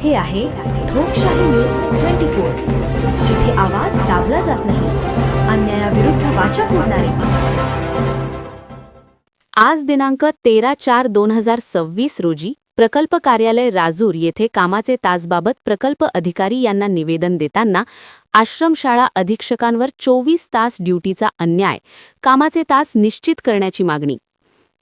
हे आहे ठोकशाही न्यूज 24, जिथे आवाज दाबला जात नाही, अन्यायाविरुद्ध वाचा फोडणारे. आज दिनांक 13/4/2026 रोजी प्रकल्प कार्यालय राजूर येथे कामाचे तासबाबत प्रकल्प अधिकारी यांना निवेदन देताना आश्रमशाळा अधीक्षकांवर 24 तास ड्युटीचा अन्याय, कामाचे तास निश्चित करण्याची मागणी.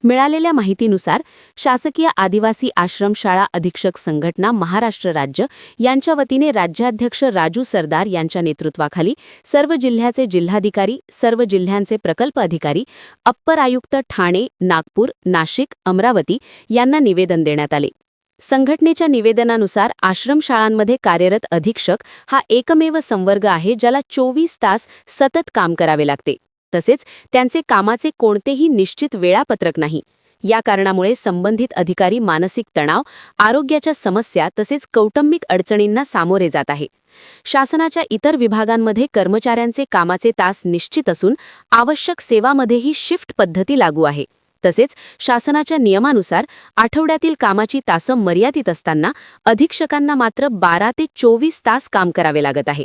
मिळालेल्या माहितीनुसार शासकीय आदिवासी आश्रमशाळा अधीक्षक संघटना महाराष्ट्र राज्य यांच्या वतीने राज्याध्यक्ष राजू सरदार यांच्या नेतृत्वाखाली सर्व जिल्ह्याचे जिल्हाधिकारी, सर्व जिल्ह्यांचे प्रकल्प अधिकारी, अप्पर आयुक्त ठाणे, नागपूर, नाशिक, अमरावती यांना निवेदन देण्यात आले. संघटनेच्या निवेदनानुसार आश्रमशाळांमध्ये कार्यरत अधीक्षक हा एकमेव संवर्ग आहे ज्याला 24 तास सतत काम करावे लागते. तसेच त्यांचे कामाचे कोणतेही निश्चित वेळापत्रक नाही. या कारणामुळे संबंधित अधिकारी मानसिक तणाव, आरोग्याच्या समस्या तसेच कौटुंबिक अडचणींना सामोरे जात आहे. शासनाच्या इतर विभागांमध्ये कर्मचाऱ्यांचे कामाचे तास निश्चित असून आवश्यक सेवांमध्येही शिफ्ट पद्धती लागू आहे. तसेच शासनाच्या नियमानुसार आठवड्यातील कामाची तासं मर्यादित असताना अधीक्षकांना मात्र 12 ते 24 तास काम करावे लागत आहे.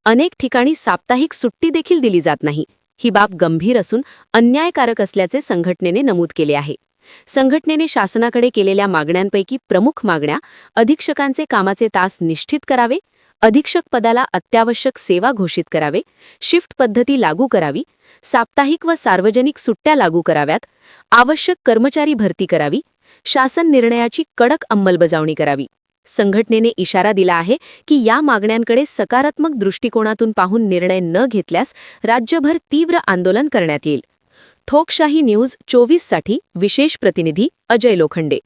अनेक ठिकाणी साप्ताहिक सुट्टी देखील दिली जात नाही. ही बाब गंभीर असून अन्यायकारक असल्याचे संघटनेने नमूद केले आहे. संघटनेने शासनाकडे केलेल्या मागण्यांपैकी प्रमुख मागण्या: अधीक्षकांचे कामाचे तास निश्चित करावे, अधीक्षक पदाला अत्यावश्यक सेवा घोषित करावे, शिफ्ट पद्धती लागू करावी, साप्ताहिक व सार्वजनिक सुट्ट्या लागू कराव्यात, आवश्यक कर्मचारी भरती करावी, शासन निर्णयाची कडक अंमलबजावणी करावी. संघटनेने इशारा दिला आहे की या मागण्यांकडे सकारात्मक दृष्टिकोनातून पाहून निर्णय न घेतल्यास राज्यभर तीव्र आंदोलन करण्यात येईल. ठोकशाही न्यूज 24 साठी विशेष प्रतिनिधी अजय लोखंडे.